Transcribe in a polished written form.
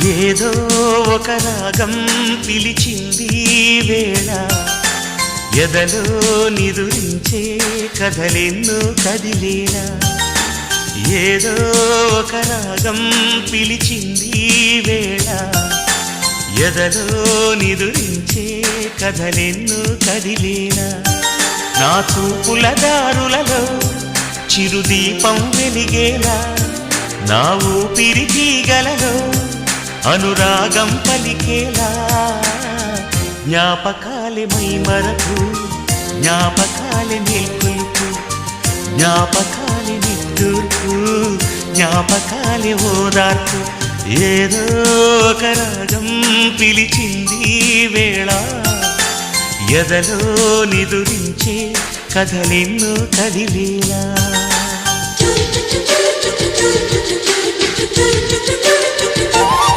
ఏదో ఒక రాగం పిలిచింది వేళ ఎదలో నిదురించే కథలెన్నో కదిలేనా ఏదో ఒక రాగం పిలిచింది వేళ ఎదలో నిదురించే కథలెన్నో కదిలేనా నా చూపుల దారులలో చిరుదీపం వెలిగేలా నా ఊపిరి తీగలలో అనురాగం పలికేలా జ్ఞాపకాలే మైమరకు జ్ఞాపకాలే మేల్కొలుపు జ్ఞాపకాలే నిట్టూర్పు జ్ఞాపకాలే ఓదార్పు ఏదో ఒక రాగం పిలిచింది వేళ ఎదలో నిదురించే కథలెన్నో కదిలేలా Thank you.